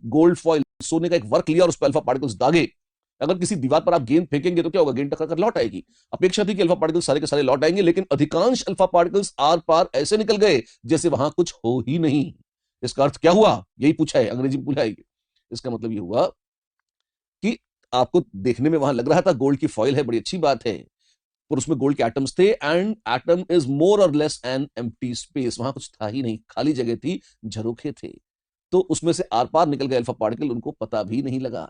Gold foil, सोने का एक वर्क लिया और उस पर अल्फा पार्टिकल्स दागे। अगर किसी दीवार पर आप गेंद फेंकेंगे तो क्या होगा, गेंद टक्कर कर लौट आएगी। अपेक्षा थी कि अल्फा पार्टिकल्स सारे के सारे लौट आएंगे, लेकिन अधिकांश अल्फा पार्टिकल्स आर पार ऐसे निकल गए जैसे वहां कुछ हो ही नहीं। इसका अर्थ क्या हुआ, यही पूछा है, अंग्रेजी में पूछा है। इसका मतलब यह हुआ कि आपको देखने में वहां लग रहा था गोल्ड की फॉइल है, बड़ी अच्छी बात है, पर उसमें गोल्ड के एटम्स थे, एंड एटम इज मोर और लेस एन एम्प्टी स्पेस, वहां कुछ था ही नहीं, खाली जगह थी, झरोखे थे। तो उसमें से आर पार निकल गए अल्फा पार्टिकल, उनको पता भी नहीं लगा।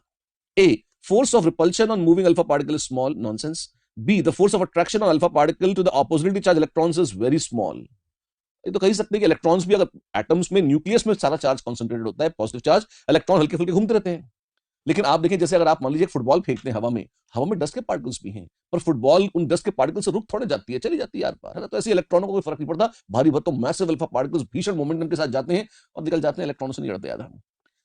A, force of repulsion on moving alpha particle is small, nonsense. B, the force of attraction on alpha particle to the oppositely charged electrons is very small. ये तो कह सकते हैं कि इलेक्ट्रॉन्स भी, अगर एटम्स में, न्यूक्लियस में सारा चार्ज कॉन्सेंट्रेटेड होता है, पॉजिटिव चार्ज, इलेक्ट्रॉन हल्के फुल्के घूमते रहते हैं। लेकिन आप देखें, जैसे अगर आप मान लीजिए फुटबॉल फेंकते हैं हवा में डस्ट के पार्टिकल्स भी हैं, पर फुटबॉल उन डस्ट के पार्टिकल से रुक थोड़े जाती है, चली जाती है यार पार, है ना। तो ऐसे इलेक्ट्रॉनों को कोई फर्क नहीं पड़ता, भारी भरतों मैसिव अल्फा पार्टिकल्स भीषण मोमेंटम के साथ जाते हैं और निकल जाते हैं, इलेक्ट्रॉन से नहीं लड़ते याद।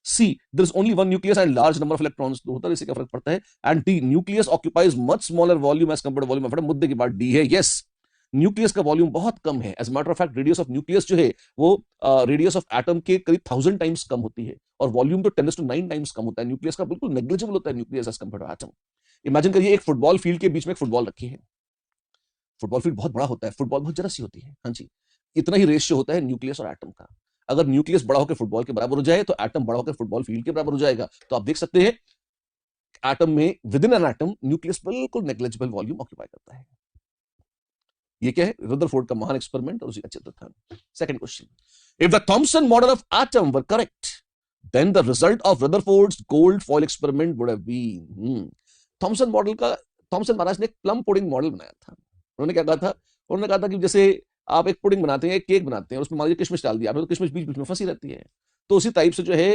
C, there is only one nucleus and large number of electrons, तो होता है, इससे क्या फर्क पड़ता है। And D, nucleus occupies much smaller volume as compared to volume of atom। मुद्दे की बात D है, yes, न्यूक्लियस का वॉल्यूम बहुत कम है। As matter of fact radius of nucleus जो है वो रेडियस ऑफ एटम के करीब 1000 टाइम्स कम होती है, और वॉल्यूम तो 10⁹ टाइम्स कम होता है न्यूक्लियस का, बिल्कुल नेग्लिजिबल होता है nucleus as compare to atom. Imagine करिए एक फुटबॉल फील्ड के बीच में एक फुटबॉल रखी है, फुटबॉल फील्ड बहुत बड़ा होता है, फुटबॉल बहुत जरा सी होती है, हाँ जी, इतना ही रेशियो होता है न्यूक्लियस और एटम का। अगर न्यूक्लियस बड़ा होकर फुटबॉल के बराबर हो जाए तो एटम बड़ा होकर फुटबॉल फील्ड के बराबर हो जाएगा। तो आप देख सकते हैं एटम में, with in an atom, nucleus बिल्कुल नेग्लिजिबल वॉल्यूम ऑक्यूपाई करता है। ये क्या है, रदरफोर्ड का महान एक्सपेरिमेंट और उसी का चित्र था। Second question, if the Thomson model of atom were correct then the result of Rutherford's gold foil experiment would have been. Thomson model का, थॉमसन महाराज ने एक प्लम पुडिंग मॉडल बनाया था। उन्होंने क्या कहा था, उन्होंने कहा था कि जैसे आप एक पुडिंग बनाते हैं, एक केक बनाते हैं, उसमें मान लीजिए किशमिश डाल दिया आपने, तो किशमिश बीच बीच में फंसी रहती है। तो उसी टाइप से जो है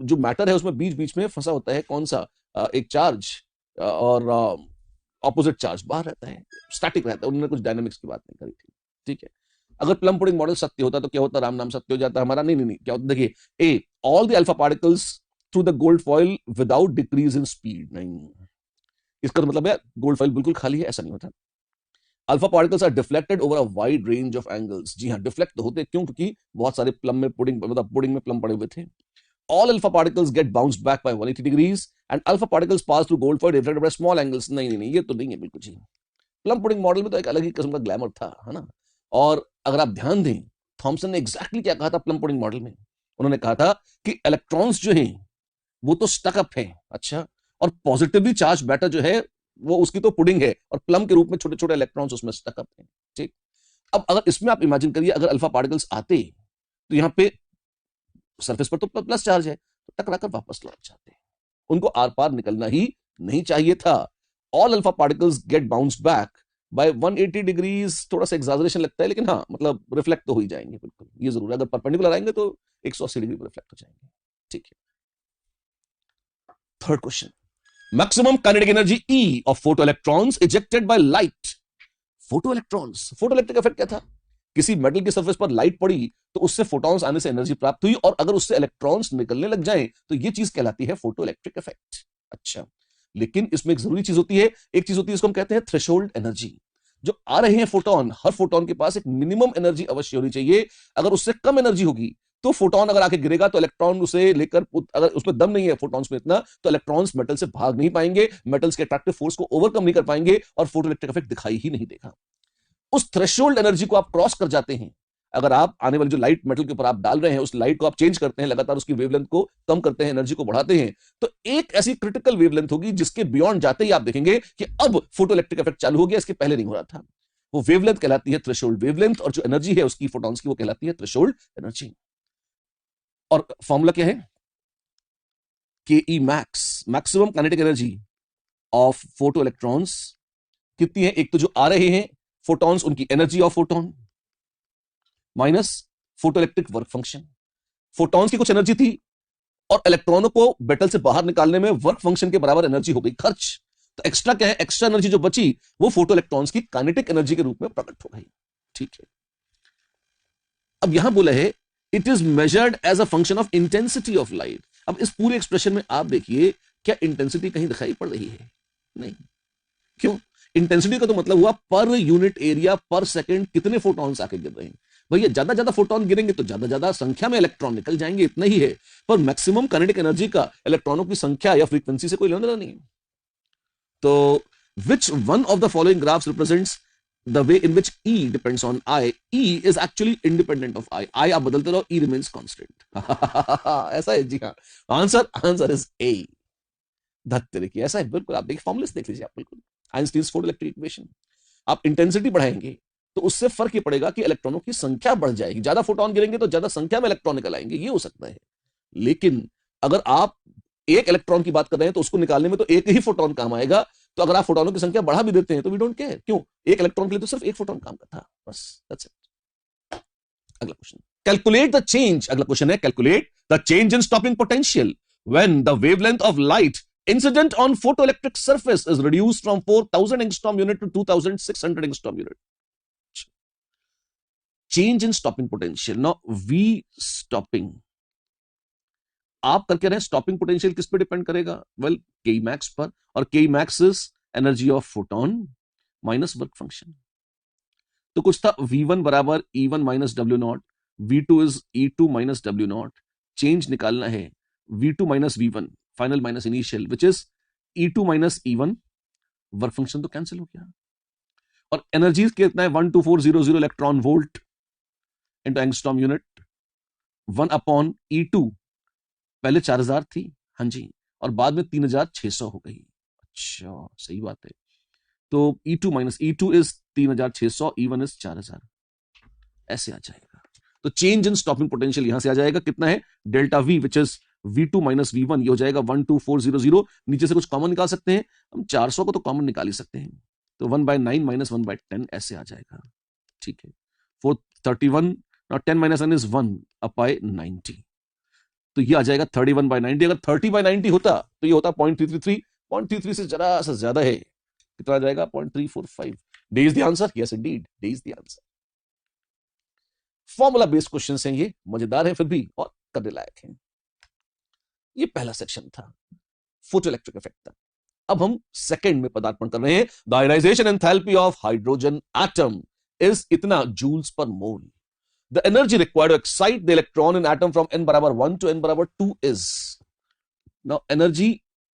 जो मैटर है उसमें बीच बीच में फंसा होता है कौन सा, एक चार्ज, और ऑपोजिट चार्ज बाहर रहता है, स्टैटिक रहता है। उन्होंने कुछ डायनामिक्स की बात नहीं करी थी, ठीक है। अगर प्लम पुडिंग मॉडल सत्य होता तो क्या होता, राम नाम सत्य हो जाता हमारा। नहीं नहीं नहीं, क्या होता देखिए, A, all the alpha particles through the gold foil without decrease in speed. नहीं, इसका तो मतलब है गोल्ड फॉइल बिल्कुल खाली है, ऐसा नहीं होता। Alpha particles are deflected over a wide range of angles. जी हाँ, डिफ्लेक्ट तो होते क्यों, क्योंकि बहुत सारे प्लम में पुडिंग, मतलब पुडिंग में प्लम पड़े हुए थे। All alpha particles get bounced back by 180 degrees and alpha particles pass through gold foil reflected by small angles। नहीं नहीं नहीं, ये तो नहीं है बिल्कुल जी। प्लम पुडिंग मॉडल में तो एक अलग ही किस्म का ग्लैमर था, है ना। और अगर आप ध्यान दें, थॉमसन ने एग्जैक्टली क्या कहा था प्लम पुडिंग मॉडल में, उन्होंने कहा था कि इलेक्ट्रॉन्स जो हैं वो तो स्टक अप है, अच्छा, और पॉजिटिवली चार्ज मैटर जो है वो उसकी तो पुडिंग है, और प्लम के रूप में छोटे छोटे इलेक्ट्रॉन्स उसमें स्टक अप है, ठीक। अब अगर इसमें आप इमेजिन करिए, अगर अल्फा पार्टिकल्स आते तो यहाँ पे सरफेस पर तो प्लस चार्ज है, तो टकराकर वापस लौट जाते हैं, उनको आर पार निकलना ही नहीं चाहिए था। All alpha particles get bounce back by 180 degrees, थोड़ा सा एग्जैजरेशन लगता है, लेकिन हाँ, मतलब रिफ्लेक्ट तो हो ही जाएंगे बिल्कुल, ये जरूर है। अगर परपेंडिकुलर आएंगे तो 180 डिग्री रिफ्लेक्ट हो जाएंगे, ठीक है। Third question, maximum kinetic energy E of photo electrons ejected by light. Photo electrons, photo electric effect क्या था, किसी मेटल की सरफेस पर लाइट पड़ी तो उससे फोटॉन्स आने से एनर्जी प्राप्त हुई, और अगर उससे इलेक्ट्रॉन्स निकलने लग जाएं तो ये चीज कहलाती है फोटो इलेक्ट्रिक इफेक्ट। अच्छा, लेकिन इसमें एक जरूरी चीज होती है, एक चीज होती है इसको हम कहते हैं थ्रेशोल्ड एनर्जी। जो आ रहे हैं फोटोन, हर फोटोन के पास एक मिनिमम एनर्जी अवश्य होनी चाहिए। अगर उससे कम एनर्जी होगी तो फोटोन अगर आके गिरेगा तो इलेक्ट्रॉन उसे लेकर, अगर उसमें दम नहीं है फोटॉन्स में इतना, तो इलेक्ट्रॉन्स मेटल से भाग नहीं पाएंगे, मेटल्स के अट्रैक्टिव फोर्स को ओवरकम नहीं कर पाएंगे, और फोटो इलेक्ट्रिक इफेक्ट दिखाई ही नहीं देगा। उस थ्रेशोल्ड एनर्जी को आप क्रॉस कर जाते हैं, अगर आप आने वाली जो लाइट मेटल के ऊपर आप डाल रहे हैं उस लाइट को आप चेंज करते हैं, लगातार उसकी वेवलेंथ को कम करते हैं, एनर्जी को बढ़ाते हैं, तो एक ऐसी क्रिटिकल वेवलेंथ होगी जिसके बियॉन्ड जाते ही आप देखेंगे कि अब फोटो इलेक्ट्रिक इफेक्ट चालू हो गया, इसके पहले नहीं हो रहा था। वो वेवलेंथ कहलाती है थ्रेशोल्ड वेवलेंथ, और जो एनर्जी है उसकी फोटॉन्स की वो कहलाती है थ्रेशोल्ड एनर्जी। और फॉर्मूला क्या है, K E max, maximum kinetic energy of photo electrons कितनी है, एक तो जो आ रहे हैं फोटॉन्स उनकी energy of photon minus photo electric work function. Photons की कुछ एनर्जी थी और इलेक्ट्रॉनों को मेटल से बाहर निकालने में वर्क फंक्शन के बराबर एनर्जी हो गई खर्च, तो एक्स्ट्रा क्या है, एक्स्ट्रा एनर्जी जो बची वो फोटो इलेक्ट्रॉन्स की काइनेटिक एनर्जी के रूप में प्रकट हो गई, ठीक है। अब यहां बोला है it is measured as a function of intensity of light. अब इस पूरे एक्सप्रेशन में आप देखिए, क्या इंटेंसिटी कहीं दिखाई पड़ रही है, नहीं, क्यों, इंटेंसिटी का तो मतलब हुआ पर यूनिट एरिया पर सेकंड कितने फोटॉन्स आके गिर रहे हैं। भैया ज्यादा ज्यादा फोटोन गिरेंगे तो ज्यादा ज्यादा संख्या में इलेक्ट्रॉन निकल जाएंगे, इतना ही है। पर मैक्सिमम काइनेटिक एनर्जी का इलेक्ट्रॉनों की संख्या या फ्रीक्वेंसी से कोई लेना देना नहीं है। तो which one of the following graphs represents the way in which E depends on I? E is actually independent of I. I आप बदलते रहो, E remains constant. ऐसा है जी हाँ। Answer is A. धत्ते की ऐसा है बिल्कुल। आप देखिए फॉर्मुले देख लीजिए आप, बिल्कुल आइंस्टीन्स फोटोइलेक्ट्रिक इक्वेशन। आप इंटेंसिटी बढ़ाएंगे तो उससे फर्क ये पड़ेगा कि इलेक्ट्रॉनों की संख्या बढ़ जाएगी, ज्यादा फोटोन गिरेंगे तो ज्यादा संख्या में इलेक्ट्रॉन निकल आएंगे, ये हो सकता है। लेकिन अगर आप एक इलेक्ट्रॉन की बात कर रहे हैं तो उसको निकालने में तो एक ही फोटोन काम आएगा। तो अगर आप फोटोनों की संख्या बढ़ा भी देते हैं तो वी डोंट केयर, क्यों? एक इलेक्ट्रॉन के लिए तो सिर्फ एक फोटोन काम का था, बस दैट्स इट। अगला क्वेश्चन, कैलकुलेट द चेंज। अगला क्वेश्चन है calculate the change in stopping potential when the wavelength of light incident on photoelectric surface is reduced from 4000 angstrom unit to 2600 angstrom unit. Change in stopping potential. Now V stopping आप करके रहे, stopping potential किस पे depend करेगा? Well के max पर, और के max is energy of photon minus work function. तो कुछ था V1 बराबर E1 minus W not, V2 is E2 minus W not. Change निकालना है V2 minus V1 final minus initial which is E2 minus E1। Work function तो cancel हो गया, और एनर्जी कितना है 12400 electron volt into angstrom unit. 1 upon E2 पहले 4000 थी, हाँ जी, और बाद में 3600 हो गई। अच्छा सही बात है। तो E2 minus E2 is 3600, E1 is 4000, ऐसे आ जाएगा। तो चेंज इन स्टॉपिंग पोटेंशियल यहां से आ जाएगा, कितना है delta V which is V2 minus V1, ये हो जाएगा 12400। नीचे से कुछ कॉमन निकाल सकते हैं हम, 400 को तो कॉमन निकाल ही सकते हैं, तो 1/9 माइनस 1/10 ऐसे आ जाएगा। ठीक है, 431, now 10 minus 1 is 1 अपाई 90, तो ये आ जाएगा 31/90। अगर 30/90 होता तो ये होता 0.333, 0.33 से जरा सा ज्यादा है, कितना आ जाएगा 0.345। D is the answer, yes indeed, D is the answer। Formula based questions हैं ये, मजेदार है फिर भी और करने लायक हैं। ये पहला सेक्शन था, फोटोइलेक्ट्रिक इफेक्ट था। अब हम सेकंड में पदार्पण कर रहे हैं। The ionization enthalpy of hydrogen atom is इतना joules per mole. The energy required to excite the electron in atom from n बराबर 1 to n बराबर 2 is, now energy,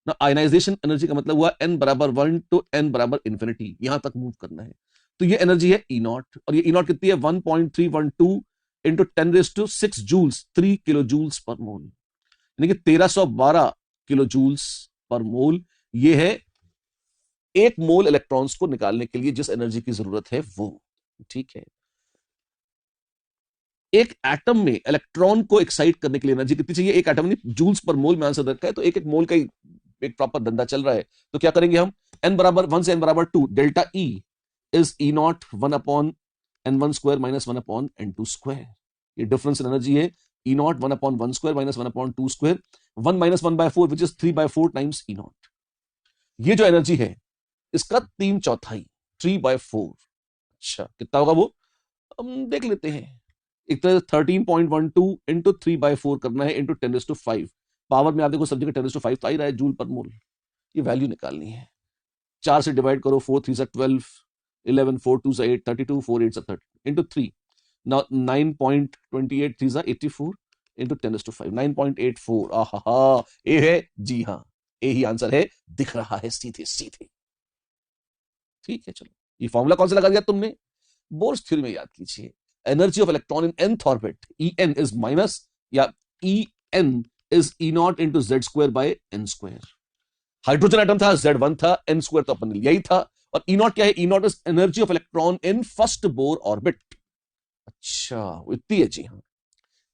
now ionization energy का मतलब हुआ n बराबर 1 to n बराबर infinity, यहां तक मूव करना है। तो ये एनर्जी है E नॉट, और ये E नॉट कितनी है 1.312 into 10⁶ joules, 3 kilo joules per मोल, यानी कि 1312 किलो जूल्स पर मोल। ये है एक मोल इलेक्ट्रॉन्स को निकालने के लिए जिस एनर्जी की जरूरत है वो। ठीक है, एक एटम में इलेक्ट्रॉन को एक्साइट करने के लिए एनर्जी कितनी चाहिए? एक एटम नहीं, जूल्स पर मोल में आंसर रखा है, तो एक एक मोल का एक प्रॉपर धंधा चल रहा है। तो क्या करेंगे हम, n बराबर 1 से n बराबर 2, delta E is E not 1 upon n1 square minus 1 upon n2 square. ये डिफरेंस इन एनर्जी है E not 1 upon 1 square minus 1 upon 2 square, 1 minus 1/4 which is 3/4 times E not. ये जो एनर्जी है इसका 3/4, 3/4। अच्छा कितना होगा वो, हम देख लेते हैं। एक तरह 13.12 इंटू 3/4 करना है इंटू 10⁵। पावर में आप देखो सब जगह 10⁵ तो आ ही रहा है जूल पर मोल। ये वैल्यू निकालनी है, 4 से डिवाइड करो, 4 3 से 12, 11 4 2 से 8 32, 4 8 से 30 इंटू 3, 9.28 3 से 84 इंटू 10⁵, 9.84। आहा, ए है जी हाँ, ए ही आंसर है, दिख रहा है सीधे सीधे। ठीक है, चलो ये फॉर्मूला कौन सा लगा दिया तुमने, बोर्स थ्योरी में याद कीजिए। Energy of electron in nth orbit, En is minus, या En is E not into Z square by n square. Hydrogen atom था, Z1 था, n स्क्वायर तो अपन ने लिया ही था, और E नॉट क्या है, E not is energy of electron in first Bohr orbit. अच्छा इतनी है जी हाँ।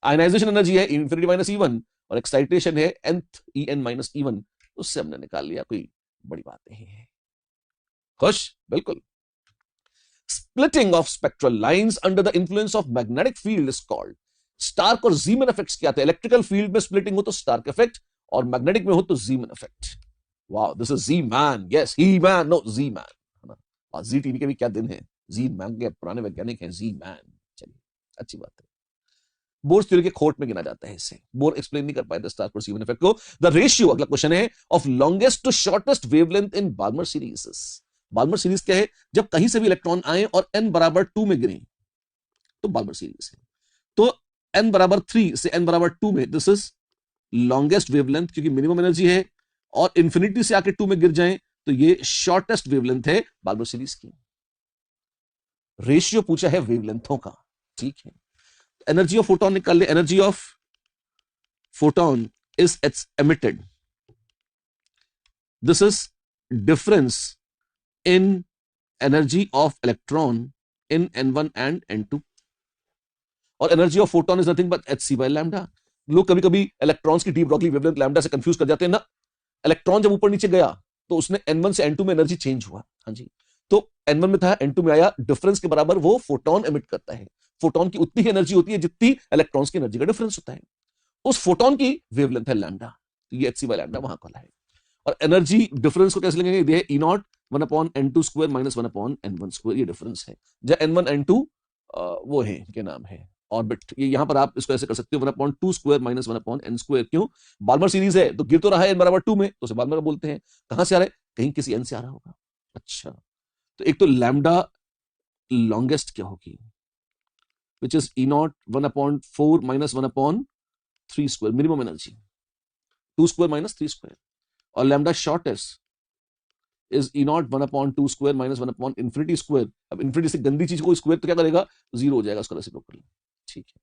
आयनाइजेशन एनर्जी है इंफिनिटी माइनस E1, और एक्साइटेशन है nth En माइनस E1, उससे हमने निकाल लिया, कोई बड़ी बात नहीं है। खुश, बिल्कुल। Splitting of spectral lines under the influence of magnetic field is called, Stark और जीमन इफेक्ट्स क्या थे? इलेक्ट्रिकल फील्ड में स्प्लिटिंग हो तो स्टार्क इफेक्ट, और मैग्नेटिक में हो तो Zeeman effect. Wow, this is G man, yes he man, no G man, है ना। जी टीवी के भी क्या दिन है, जी मैन के पुराने वैज्ञानिक हैं, जी मैन। चलिए अच्छी बात है, बोर्स थ्योरी के खोट में गिना जाता है इसे, बोर एक्सप्लेन नहीं कर पाए द स्टार्क और जीमन इफेक्ट को। द रेशियो, अगला क्वेश्चन है, of longest to shortest wavelength in Balmer series. Balmer series क्या है, जब कहीं से भी इलेक्ट्रॉन आए और n बराबर 2 में गिरे, तो बाल्मर सीरीज है। तो n बराबर 3 से n बराबर 2 में दिस इज लॉन्गेस्ट वेवलेंथ, क्योंकि मिनिमम एनर्जी है, और इंफिनिटी से आके 2 में गिर जाएं तो ये शॉर्टेस्ट वेवलेंथ है बाल्मर सीरीज की। रेशियो पूछा है वेवलेंथों का, ठीक है। एनर्जी ऑफ फोटोन निकाल ले। Energy of photon is it's emitted, this is difference in energy of electron in n1 and n2, और energy of photon is nothing but hc by lambda. लोग कभी कभी इलेक्ट्रॉन्स की डी ब्रॉगली वेवलेंथ लैम्डा से confuse कर जाते हैं ना। इलेक्ट्रॉन जब ऊपर नीचे गया तो उसने n1 से n2 में एनर्जी चेंज हुआ, हाँ जी, तो n1 में था n2 में आया, डिफरेंस के बराबर वो फोटोन एमिट करता है। फोटोन की उतनी ही एनर्जी होती है जितनी इलेक्ट्रॉन्स की एनर्जी का डिफरेंस होता है, उस फोटोन की वेवलेंथ है लैम्डा, तो ये hc बाय लैम्डा वहां कॉल है। और एनर्जी डिफरेंस को कैसे लेंगे, ये E0 1 upon n2 square minus 1 upon n1 square, ये डिफरेंस है। जब n1 n2 वो है, क्या नाम है, ऑर्बिट, ये यहां पर आप इसको ऐसे कर सकते हो 1 upon 2 square minus 1 upon n square. क्यों, बाल्मर सीरीज है तो गिर तो रहा है n बराबर 2 में, तो उसे बाल्मर बोलते हैं। कहां से आ रहा है, कहीं किसी n से आ रहा होगा। अच्छा, तो एक तो लैम्डा लॉन्गेस्ट क्या होगी, which is E0 1 upon 4 minus 1 upon 3 square, minimum energy 2 square minus 3 square, और lambda shortest is E0 1 upon 2 square minus 1 upon infinity square. अब इन्फिनिटी से गंदी चीज को स्क्वायर तो क्या करेगा, जीरो हो जाएगा, उसका रेसिप्रोकल, ठीक है।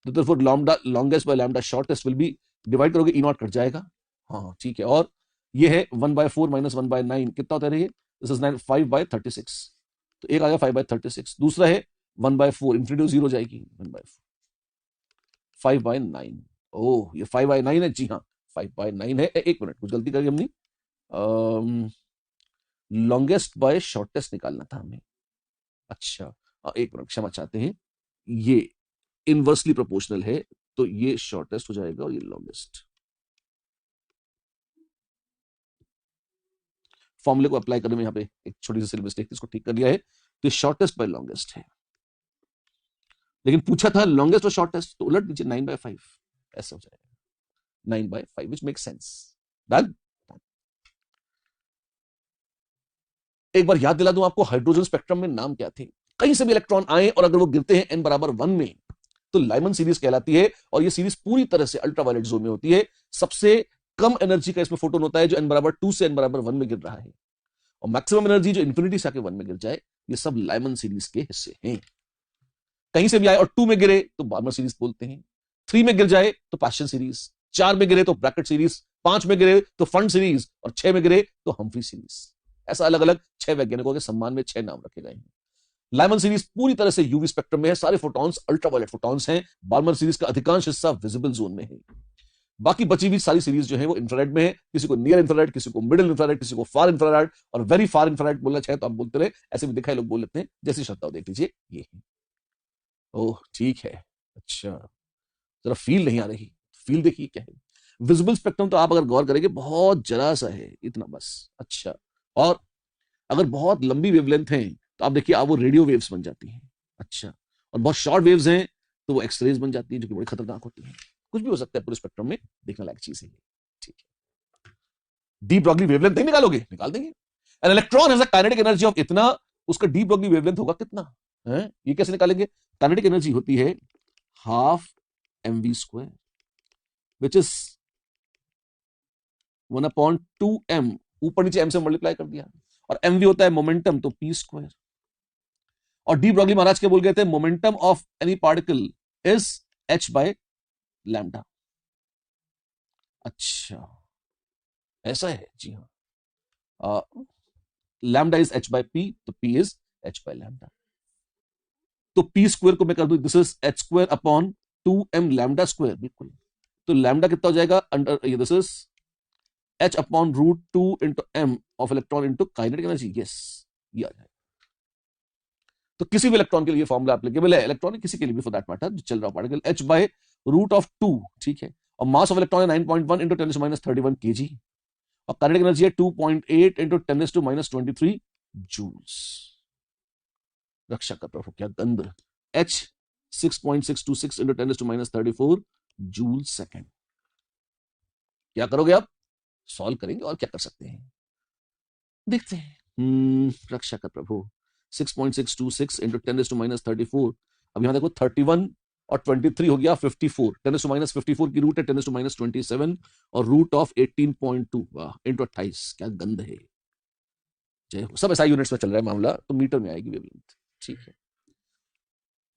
तो therefore lambda longest by lambda shortest will be, divide करोगे E0 कट जाएगा, हाँ ठीक है। और ये है 1/4 माइनस 1/9, कितना होता है ये, दिस इज 9 5/36, तो एक आ गया 5/36। दूसरा है 1/4, इन्फिनिटी जीरो जाएगी, 1/4 5/9, ओह ये 5/9 है, जी हाँ 5/9 है। एक मिनट, कुछ गलती करी हमने, लॉन्गेस्ट बाय शॉर्टेस्ट निकालना था हमें। अच्छा, एक मिनट क्षमा चाहते हैं, ये इनवर्सली प्रोपोर्शनल है, तो ये शॉर्टेस्ट हो जाएगा और ये लॉन्गेस्ट। फॉर्मूले को अप्लाई करने में यहाँ पे एक छोटी सी मिस्टेक, इसको ठीक कर लिया है, तो ये शॉर्टेस्ट बाय लॉन्गेस्ट है। लेकिन पूछा था लॉन्गेस्ट और शॉर्टेस्ट, तो उलट दीजिए 9/5, ऐसा हो जाएगा 9/5, विच मेक सेंस। डन। एक बार याद दिला दूं आपको, हाइड्रोजन स्पेक्ट्रम में नाम क्या थे। कहीं से भी इलेक्ट्रॉन आए और अगर वो गिरते हैं n बराबर 1 में, तो लाइमन सीरीज कहलाती है, और ये सीरीज पूरी तरह से अल्ट्रावायलेट जोन में होती है। सबसे कम एनर्जी का इसमें फोटोन होता है जो n बराबर 2 से n बराबर 1 में गिर रहा है, और मैक्सिमम एनर्जी जो इंफिनिटी से आके 1 में गिर जाए, ये सब लाइमन सीरीज के हिस्से हैं। कहीं से भी आए और 2 में गिरे तो बार्मर सीरीज बोलते हैं, 3 में गिर जाए तो पास्चन सीरीज, 4 में गिरे तो ब्रैकेट सीरीज, 5 में गिरे तो फंड सीरीज, और 6 में गिरे तो हम्फ्री सीरीज। ऐसा अलग अलग 6 वैज्ञानिकों के सम्मान में 6 नाम रखे गए हैं। लाइमन सीरीज पूरी तरह से यूवी स्पेक्ट्रम में है, सारे फोटॉन्स अल्ट्रावायलेट फोटॉन्स हैं। बार्मर सीरीज का अधिकांश हिस्सा विजिबल जोन में है। बाकी बची हुई सारी सीरीज जो है वो इंफ्रारेड में है, किसी को नियर इंफ्रारेड, किसी को मिडिल इंफ्रारेड, किसी को फार इंफ्रारेड, और वेरी फार इंफ्रारेड बोलना चाहे तो आप बोलते रहे, ऐसे भी दिखाई लोग बोल लेते हैं, जैसी श्रद्धा हो देख लीजिए ये है। ओह ठीक है, अच्छा जरा फील नहीं आ रही, फील देखिए क्या है। विजिबल स्पेक्ट्रम तो आप अगर गौर करेंगे बहुत जरा सा है, इतना बस। अच्छा, और अगर बहुत लंबी वेवलेंथ है तो आप देखिए आप वो रेडियो वेव्स बन जाती हैं। अच्छा, और बहुत शॉर्ट वेव्स हैं तो वो एक्सरेज बन जाती है, जो कि बड़ी खतरनाक होती है। कुछ भी हो सकता है पूरे स्पेक्ट्रम में, देखने लायक चीज है ये, ठीक है। डी ब्रॉगली वेवलेंथ नहीं निकालोगे, निकाल देंगे। An electron has a kinetic energy of इतना, उसका डी ब्रॉगली वेवलेंथ होगा कितना है, ये कैसे निकालेंगे। काइनेटिक एनर्जी होती है half mv², which is 1/2m, ऊपर नीचे m से मल्टीप्लाई कर दिया, और mv होता है मोमेंटम, तो p²। और डी ब्रॉगली महाराज के बोल गए थे momentum of any particle is h/λ। अच्छा ऐसा है, जी हाँ, लैम्डा इज h/p, तो p इज h/λ। तो p² को मैं कर दूं, this is h² upon 2m lambda square, बिल्कुल। तो लैम्डा कितना हो जाएगा, अंडर ये this is h upon √2 into m of electron into kinetic energy, yes ये आ जाएगा। तो किसी भी इलेक्ट्रॉन के लिए फॉर्मूला एप्लीकेबल है, इलेक्ट्रॉनिक किसी के लिए भी फॉर दैट मैटर जो चल रहा पार्टिकल, h/√2, ठीक है। और मास ऑफ इलेक्ट्रॉन है 9.1 इंटू 10⁻31 kg, और काइनेटिक एनर्जी है 2.8 इंटू 10⁻23 जूल्स। रक्षा का प्रभु क्या गंध, h 6.626 इंटू 10⁻34 जूल सेकेंड। क्या करोगे आप, सॉल्व करेंगे, और क्या कर सकते हैं देखते हैं। रक्षा का प्रभु 6.626 इंटू 10⁻34, अब यहां देखो 31 और 23 हो गया 54, 10⁻54 की रूट है 10⁻27 और रूट ऑफ 18.2 इंटू 28, क्या गंद है। जय हो। सब एसआई यूनिट्स में चल रहा है मामला, तो मीटर में आएगी वेवलेंथ। ठीक है,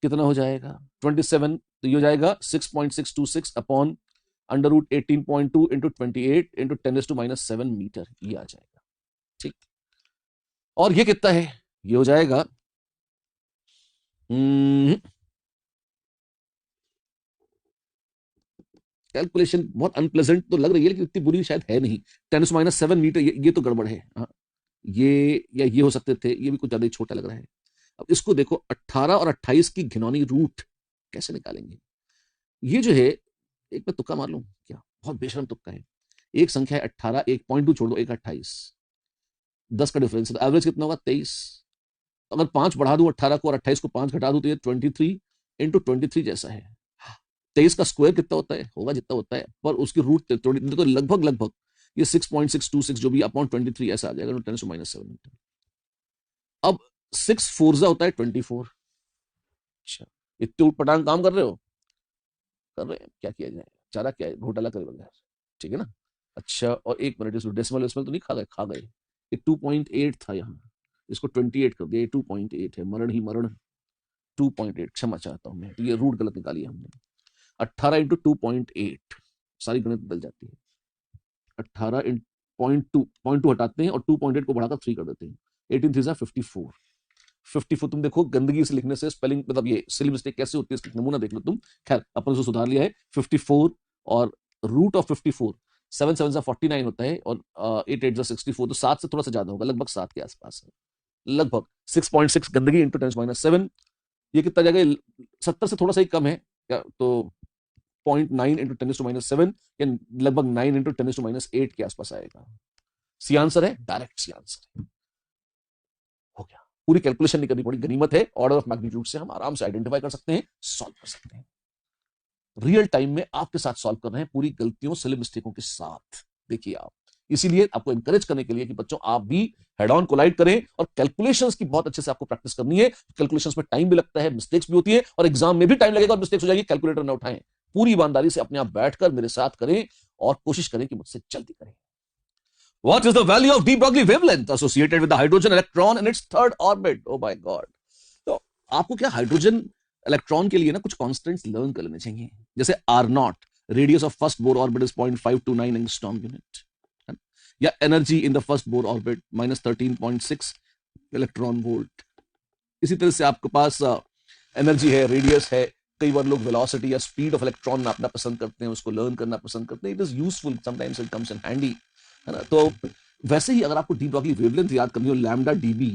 कितना हो जाएगा 27, तो ये हो जाएगा 6.626 upon under root 18.2 into 28 into 10⁻7 metre, ये आ जाएगा। ठीक, और ये कितना है, ये हो जाएगा कैलकुलेशन बहुत अनप्लेजेंट तो लग रही है, लेकिन इतनी बुरी शायद है नहीं। 10⁻7 मीटर, ये तो गड़बड़ है। हाँ, ये या ये हो सकते थे, ये भी कुछ ज्यादा ही छोटा लग रहा है। अब इसको देखो, 18 और 28 की घिनौनी रूट कैसे निकालेंगे। ये जो है, एक मैं तुक्का मार लूं क्या, बहुत बेशरम तुक्का है। एक संख्या है 18, एक 0.2 छोड़ दो, एक 28, 10 का डिफरेंस है, तो एवरेज कितना होगा 23। अगर 5 बढ़ा दूं 18 को और 28 को 5 घटा दूं, तो ये 23 इंटू 23 जैसा है। 23 का स्क्वायर कितना होता है, होगा जितना होता है, पर उसकी रूट तो लगभग लगभग ये 6.626 जो भी अपॉन 23 ऐसा आ जाएगा, 10⁻7 मीटर। अब 6 फोर्जा होता है 24। अच्छा, इतने उटपटांग काम कर रहे हो, कर रहे हैं, क्या किया जाए, चारा क्या है, घोटाला करे बगैर। ठीक है ना। अच्छा, और एक मिनट, इसको डेसिमल वेसिमल तो नहीं खा गए, खा गए। ये 2.8 था यहाँ, इसको 28 कर दिया, 2.8 है, मरण ही मरण। 2.8, क्षमा चाहता हूं मैं, तो ये रूट गलत निकाली हमने। 18 इंटू 2.8, सारी गणित बदल जाती है। 18 इन 0.2 हटाते हैं और 2.8 को बढ़ाकर 3 कर देते हैं, 18 3 54। 54 तुम देखो, गंदगी से लिखने से स्पेलिंग मतलब ये सिली मिस्टेक कैसे होती है, इसका नमूना देख लो तुम। खैर, अपन उसको सुधार लिया है। 54 और रूट ऑफ 54, 7 7 49 होता है, और 8 8 64, तो 7 से थोड़ा सा ज्यादा होगा, लगभग 7 के आसपास है, लगभग 6.6 गंदगी इंटू 10⁻7। ये कितना जाएगा, 70 से थोड़ा सा ही कम है क्या, तो 0.9 इंटू 10⁻7 या लगभग 9 इंटू 10⁻8 के आसपास आएगा। सी आंसर है, डायरेक्ट सी आंसर है। हो गया, पूरी कैलकुलेशन नहीं करनी पड़ी, गनीमत है। ऑर्डर ऑफ मैग्नीट्यूड से हम आराम से आइडेंटिफाई कर सकते हैं, सॉल्व कर सकते हैं। रियल टाइम में आपके साथ सॉल्व कर रहे हैं, पूरी गलतियों सिली मिस्टेकों के साथ। देखिए आप, इसीलिए आपको इंकरेज करने के लिए कि बच्चों आप भी हेड ऑन कोलाइड करें, और कैलकुलेशंस की बहुत अच्छे से आपको प्रैक्टिस करनी है। कैलकुलेशंस में टाइम भी लगता है, मिस्टेक्स भी होती है, और एग्जाम में भी टाइम लगेगा और मिस्टेक्स हो जाएगी, कैलकुलेटर ना उठाएं। पूरी ईमानदारी से अपने आप बैठकर मेरे साथ करें और कोशिश करें कि मुझसे जल्दी करें। What is the value of de Broglie wavelength associated with the hydrogen electron in its third orbit? Oh my God! तो आपको क्या हाइड्रोजन इलेक्ट्रॉन के लिए ना कुछ कॉन्स्टेंट्स लर्न कर लेने चाहिए, जैसे R naught, radius of first Bohr orbit is 0.529 angstrom unit, या energy in the first Bohr orbit -13.6 electron volt. इसी तरह से आपके पास एनर्जी है, रेडियस है, कई बार लोग वेलोसिटी या स्पीड ऑफ इलेक्ट्रॉन नापना पसंद करते हैं, उसको लर्न करना पसंद करते हैं। It is useful, sometimes it comes in handy, है ना। तो वैसे ही अगर आपको डी ब्रॉगली वेवलेंथ याद करनी हो, लैम्डा डीबी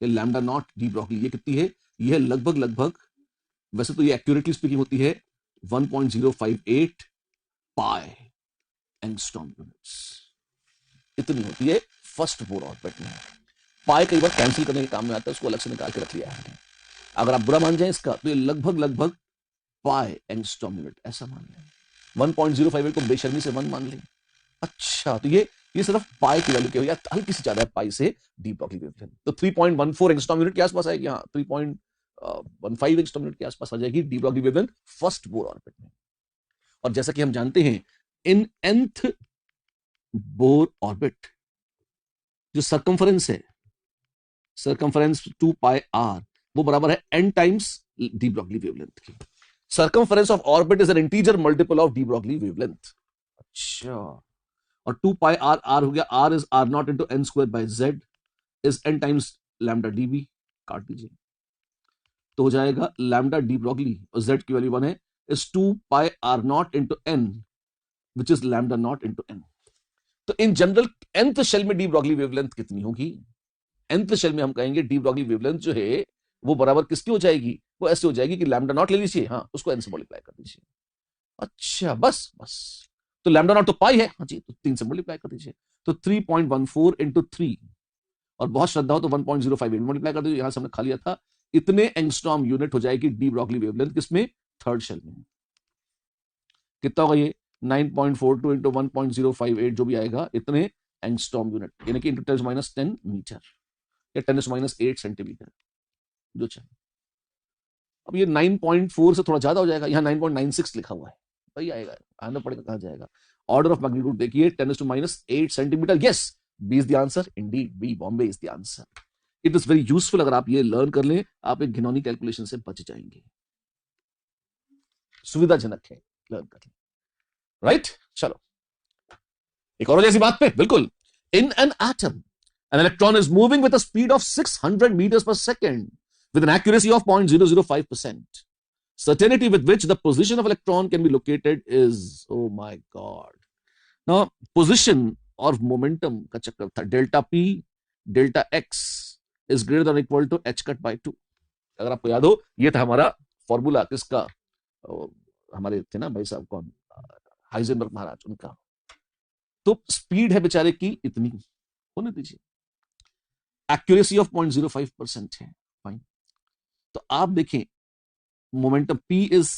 या लैम्डा नॉट डी ब्रॉगली, ये कितनी है, ये है लगभग लगभग, वैसे तो ये एक्यूरेटली स्पीकिंग होती है 1.058 पाई एंगस्ट्रॉम यूनिट्स, इतनी होती है फर्स्ट बोर ऑर्बिट में। पाई कई बार कैंसिल करने के काम में आता है, उसको अलग से निकाल के रख लिया है। अगर आप बुरा मान जाए इसका, तो ये लगभग लगभग पाई एंगस्ट्रॉम यूनिट ऐसा मान लें। 1.058 को बेशर्मी से 1 मान लें। अच्छा, तो ये सिर्फ पाई की वैल्यू क्या हो, या हल्की सी ज्यादा है पाई से डी ब्रॉगली वेवलेंथ, तो 3.14 एंगस्ट्रॉम यूनिट के आसपास आएगी। हाँ, 3.15 एंगस्ट्रॉम यूनिट के आसपास आ जाएगी de Broglie wavelength first Bohr orbit में। और जैसा कि हम जानते हैं, इन nth बोर ऑर्बिट जो सर्कमफरेंस है, सर्कमफरेंस 2 पाई आर, वो बराबर है n times de Broglie wavelength की। Circumference of orbit is N integer multiple of de Broglie wavelength. अच्छा, और 2 पाई आर, आर हो गया, R is R naught into N square by Z is N times lambda dB, काट दीजिए, तो हो जाएगा लैम्डा डी ब्रॉगली, और जेड की वैल्यू 1 है, is 2 pi r naught into n which is lambda naught into n. तो in general nth shell में डी ब्रॉगली वेवलेंथ कितनी होगी, nth शेल में हम कहेंगे डी ब्रॉगली वेवलेंथ जो है वो बराबर किसकी हो जाएगी, वो ऐसे हो जाएगी कि लैम्डा नॉट ले लीजिए, हाँ, उसको n से मल्टीप्लाई कर दीजिए। अच्छा, बस बस, तो लैम्डा नॉट तो पाई है, हाँ जी, तो 3 से मल्टीप्लाई कर दीजिए, तो 3.14 इंटू 3, और बहुत श्रद्धा हो तो 1.058 मल्टीप्लाई कर दीजिए, यहां से हमने खा लिया था। इतने एंगस्ट्रॉम यूनिट हो जाएगी डी ब्रॉगली वेवलेंथ, किसमें, थर्ड शेल में। कितना होगा ये, 9.42 इंटू 1.058 जो भी आएगा, इतने एंगस्ट्रॉम यूनिट, यानी कि इंटू 10⁻10 मीटर या 10⁻8 सेंटीमीटर, जो चाहिए। अब ये 9.4 से थोड़ा ज्यादा हो जाएगा, यहाँ 9.96 लिखा हुआ है, वही आएगा, आना पड़ेगा, कहाँ जाएगा। ऑर्डर ऑफ मैग्नीट्यूड देखिए 10⁻⁻8 centimetre. Yes, B is the answer, indeed B, Bombay is the answer. It is very useful, अगर आप ये लर्न कर लें आप एक घिनौनी कैलकुलेशन से बच जाएंगे, सुविधाजनक है, लर्न कर लें, राइट। चलो एक और जैसी बात पे, बिल्कुल। In an atom an electron is moving with a speed of 600 meters per second with an accuracy of 0.005%. Certainty with which the position of electron can be located is, oh my god. Now position और momentum का चक्कर था, delta p delta x is greater than or equal to h cut by 2। अगर आपको याद हो, ये था हमारा फॉर्मूला किसका, हमारे थे ना भाई साहब, कौन, हाइजेनबर्ग महाराज, उनका। तो स्पीड है बेचारे की इतनी, होने दीजिए, एक्यूरेसी ऑफ 0.05% है, फाइन। तो आप देखें मोमेंटम p इज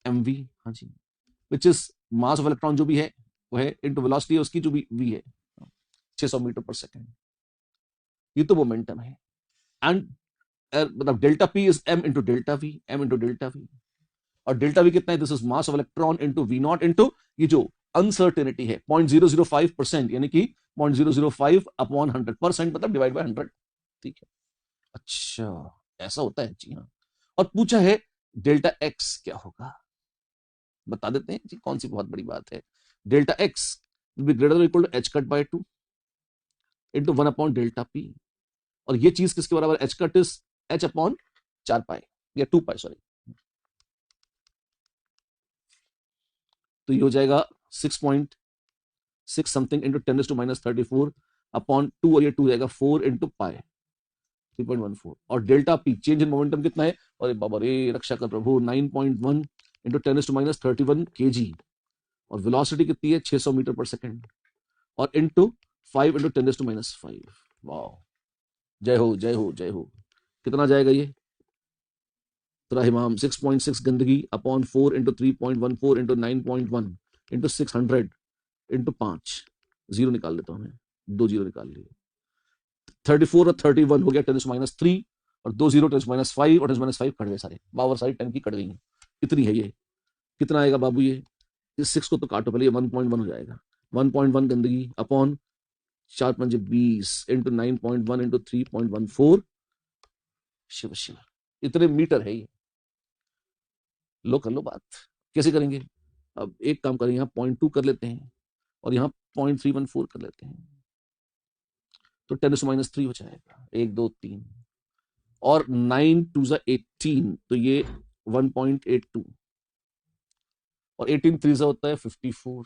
mv, हाँ जी, which is mass of electron जो भी है वो है इनटू वेलोसिटी है उसकी जो भी v है, 600 मीटर पर सेकेंड, ये तो मोमेंटम है। एंड मतलब delta p is m into delta v, m into delta v, और डेल्टा v कितना है, this is mass of electron into v not into ये जो अनसर्टेनिटी है 0.005%, यानी कि 0.005 अपॉन 100%, मतलब डिवाइड बाय 100, ठीक है। अच्छा ऐसा होता है जी, हाँ। और पूछा है डेल्टा एक्स क्या होगा, बता देते हैं जी, कौन सी बहुत बड़ी बात है। Delta x will be greater than equal to h cut by 2 into 1 upon delta p, और ये चीज किसके बराबर, h cut is h upon 4 pi या 2 पाई, सॉरी, तो ये हो जाएगा 6.6 समथिंग इंटू 10⁻⁻34 अपॉन 2, और ये 2 जाएगा 4 इंटू पाई 3.14, और delta P change in momentum कितना है, अरे बाबा रे रक्षा कर प्रभु, 9.1 इंटू 10⁻31 kg, और वेलोसिटी कितनी है 600 मीटर पर सेकेंड, और इंटू 5 इंटू 10⁻5। वाह, जय हो जय हो जय हो। कितना जाएगा ये, त्राहिमाम 6.6 गंदगी upon 4 into 3.14 into 9.1 into 600 into 5, zero निकाल लेता हूं मैं, 2 जीरो निकाल लिए, 34 और 31 हो गया 10⁻3, और 2 जीरो 10⁻5 और 10⁻5 कट गए सारे, पावर सारी 10 की कट गई, इतनी है ये। कितना आएगा बाबू ये, इस 6 को तो काटो पहले, ये 1.1 हो जाएगा, 1.1 गंदगी upon 4 5 20 into 9.1 into 3.14, Shiv Shiv, इतने मीटर है ये। लो कर लो बात, कैसे करेंगे, अब एक काम करें, यहाँ 0.2 कर लेते हैं और यहाँ 0.314 कर लेते हैं, तो 10⁻³ हो जाएगा, 1 2 3, और 9 2 18, तो ये 1.82, और 18 3 होता है 54।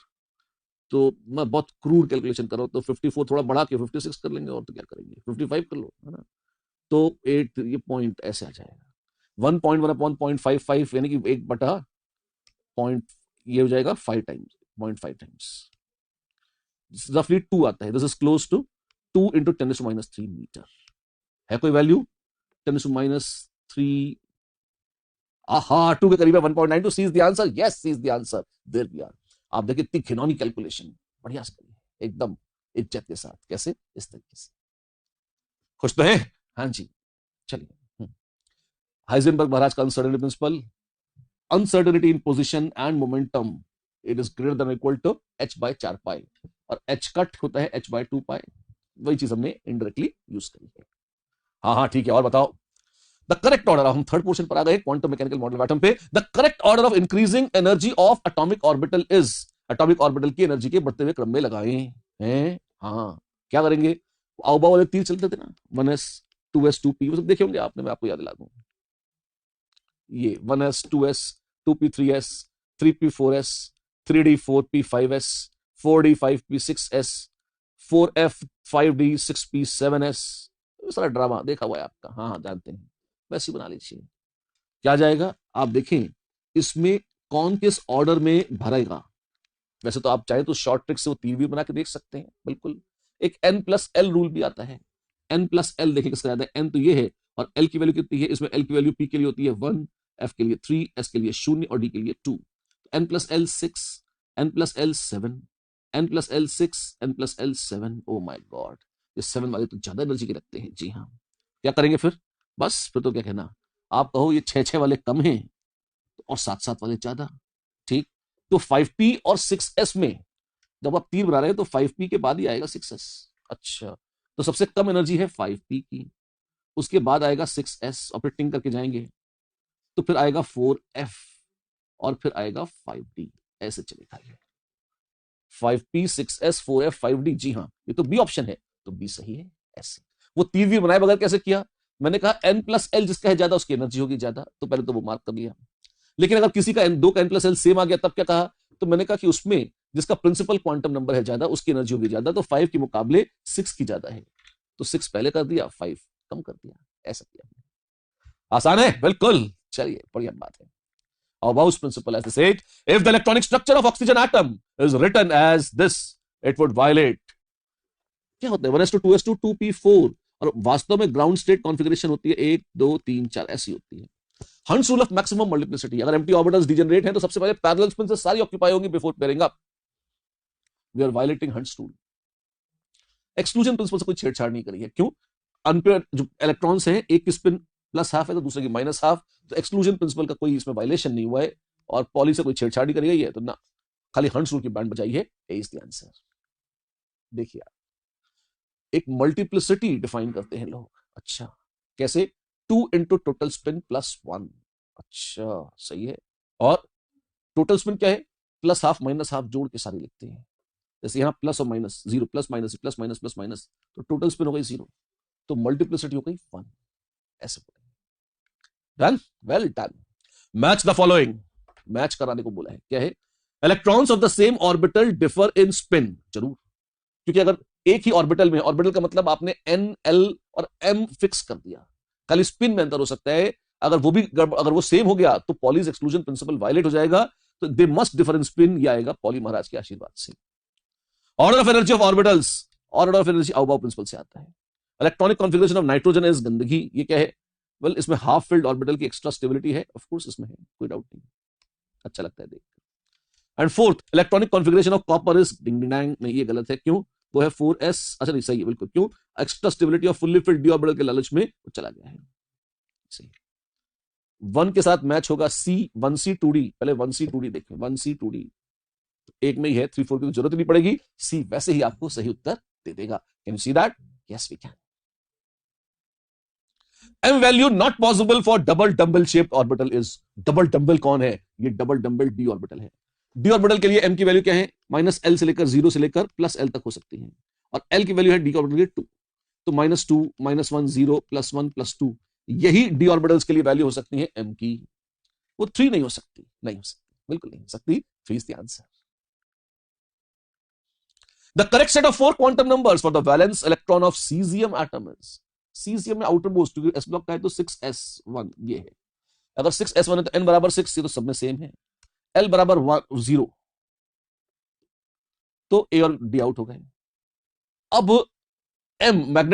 तो मैं बहुत क्रूड कैलकुलेशन कर रहा हूँ, तो 54 थोड़ा बढ़ा के 56 कर लेंगे, और तो क्या करेंगे, 55 कर लो, है ना। तो 8 ये पॉइंट ऐसे आ जाएगा, 1.1 अपॉन 0.55, यानी कि 1/, पॉइंट ये हो जाएगा 5 टाइम्स, 0.5 टाइम्स, रफली 2 आता है, this is close to 2 into 10⁻³ metre. है कोई वैल्यू 10⁻3, आहा 2 के करीब है, 1.92, C is the answer, yes C is the answer, there we are. आप देखिए इतनी खिनौनी कैलकुलेशन, बढ़िया से करिए एकदम इज्जत के साथ, कैसे, इस तरीके से। खुश तो है, हाँ जी, चलिए। हाइजेनबर्ग महाराज का uncertainty principle, uncertainty in position and momentum, it is greater than or equal to h by 4 pi, और h कट होता है h by 2 pi, वही चीज हमने इनडायरेक्टली यूज करी है। हाँ हाँ ठीक है, और बताओ द करेक्ट ऑर्डर, हम थर्ड पोर्शन पर आ गए, quantum mechanical model of atom पे। The correct order of increasing energy of atomic orbital is, atomic orbital की एनर्जी के बढ़ते हुए क्रम में लगाए हैं, हाँ क्या करेंगे, आओबा वाले तीर चलते थे ना, 1s 2s 2p, वो सब देखे होंगे आपने, मैं आपको याद दिला दूं, ये 1s 2s 2p 3s 3p 4s 3d 4p 5s 4d 5p 6s 4f 5d 6p 7s, सारा ड्रामा देखा हुआ है आपका, हाँ हाँ जानते हैं, वैसे बना लीजिए। क्या जाएगा आप देखें, इसमें कौन किस ऑर्डर में भरेगा, वैसे तो आप चाहे तो शॉर्ट ट्रिक से वो तीर भी बना के देख सकते हैं, बिल्कुल। एक n+l रूल भी आता है, n+l देखिए किसका आता है, n तो ये है, और l की वैल्यू कितनी है, इसमें l की वैल्यू p के लिए होती है 1, f के लिए 3, s के लिए 0 और d के लिए 2, n+l 6, n+l 7, n+l 6, n+l 7, oh my God, ये 7 वाले तो ज्यादा एनर्जी के रखते हैं, जी हाँ। क्या करेंगे फिर, बस फिर तो क्या कहना, आप कहो ये 6-6 वाले कम हैं और 7-7 वाले ज्यादा, ठीक। तो 5p और 6s में जब आप तीर बना रहे हैं तो 5p के बाद ही आएगा 6s। अच्छा, तो सबसे कम एनर्जी है 5p की, उसके बाद आएगा 6s, ऑपरेटिंग करके जाएंगे तो फिर आएगा 4f और फिर आएगा 5d, ऐसे चलेगा ये 5p 6s 4f 5d। जी हाँ, ये तो बी ऑप्शन है, तो बी सही है। ऐसे वो तीर भी बनाए बगैर कैसे किया, मैंने कहा n+l जिसका है ज्यादा उसकी एनर्जी होगी ज्यादा, तो पहले तो वो मार्क कर लिया। लेकिन अगर किसी का दो का n+l सेम आ गया तब क्या कहा, तो मैंने कहा कि उसमें जिसका प्रिंसिपल क्वांटम नंबर है ज्यादा उसकी एनर्जी होगी ज्यादा, तो 5 के मुकाबले 6 की ज्यादा है, तो 6 पहले कर दिया 5 कम कर दिया, ऐसा किया। आसान है बिल्कुल, चलिए बढ़िया बात है। Bauer's principle, as they say it, if the electronic structure of oxygen atom is written as this, it would violate, क्या होता है 1s2 2s2 2p4, और वास्तव में ग्राउंड स्टेट कॉन्फ़िगरेशन होती है 1 2 3 4 ऐसी होती है। Hunts rule of maximum multiplicity, अगर एम्प्टी ऑर्बिटल्स डिजेनरेट हैं तो सबसे पहले पैरेलल स्पिन से सारी ऑक्यूपाई होंगी before pairing up. We are violating Hund's rule. Exclusion principle से कोई छेड़छाड़ नहीं करी है, क्यों, अनपेयर जो इलेक्ट्रॉन्स हैं, एक की स्पिन प्लस हाफ है तो दूसरे की माइनस हाफ, तो एक्सक्लूजन प्रिंसिपल का कोई इसमें वायलेशन नहीं हुआ है, और पॉली से कोई छेड़छाड़ नहीं करी गई है, तो ना, खाली हंट्स रूल की बैंड बजाई है, इज द आंसर। देखिए एक मल्टीप्लिसिटी डिफाइन करते हैं लोग, अच्छा कैसे, 2 इंटू टोटल स्पिन प्लस 1, अच्छा सही है। और टोटल स्पिन क्या है, प्लस हाफ माइनस हाफ जोड़ के सारी लिखते हैं, जैसे यहां प्लस और minus, zero plus minus plus minus plus minus, तो टोटल स्पिन हो गई 0, तो मल्टीप्लिसिटी हो गई 1, ऐसे done, well done. Match the following, match कराने को बोला है, क्या है, electrons of the same orbital differ in spin, जरूर, क्योंकि अगर एक ही ऑर्बिटल में, ऑर्बिटल का मतलब आपने n l और m फिक्स कर दिया, खाली स्पिन में अंतर हो सकता है, अगर वो भी अगर वो सेम हो गया तो पॉलीज एक्सक्लूजन प्रिंसिपल वायलेट हो जाएगा, तो they must differ in spin, ये आएगा पॉली महाराज के आशीर्वाद से। Order of energy of orbitals, order of energy aufbau principle से आता है। Electronic configuration of nitrogen is गंदगी, ये क्या है, वेल इसमें हाफ फिल्ड ऑर्बिटल की एक्स्ट्रा स्टेबिलिटी है, ऑफ कोर्स इसमें है, कोई डाउट नहीं, अच्छा लगता है देख। And fourth, electronic configuration of copper is डिंग डिंग, नहीं ये गलत है, क्यों, वो है 4s, अच्छा नहीं सही है बिल्कुल, क्यों, extra stability off fully filled D orbital के लालच में वो चला गया है, सही। 1 के साथ मैच होगा C 1C2D, पहले 1C2D देखें, 1C2D एक में ही है, 3 4 की जरूरत नहीं पड़ेगी, C वैसे ही आपको सही उत्तर दे देगा। Can you see that, yes we can. M value not possible for double dumbbell shaped orbital is, double dumbbell कौन है, ये डबल डंबल डी ऑर्बिटल है। डी ऑर्बिटल के लिए m की वैल्यू क्या है, -l से लेकर 0 से लेकर +l तक हो सकती है, और l की वैल्यू है डी ऑर्बिटल की 2, तो -2 -1 0 +1 +2, यही डी ऑर्बिटल्स के लिए वैल्यू हो सकती है m की, वो 3 नहीं हो सकती, नहीं हो सकती, बिल्कुल नहीं हो सकती, 3 is the answer. The correct set of 4 quantum numbers for the valence electron of cesium atom is, cesium में आउटर मोस्ट, क्योंकि s ब्लॉक का है तो 6s1 ये है, अगर 6s1 है तो n बराबर 6, ये तो सब में सेम है, l बराबर 0, तो a और d आउट हो गए। अब m मैग्नेटिक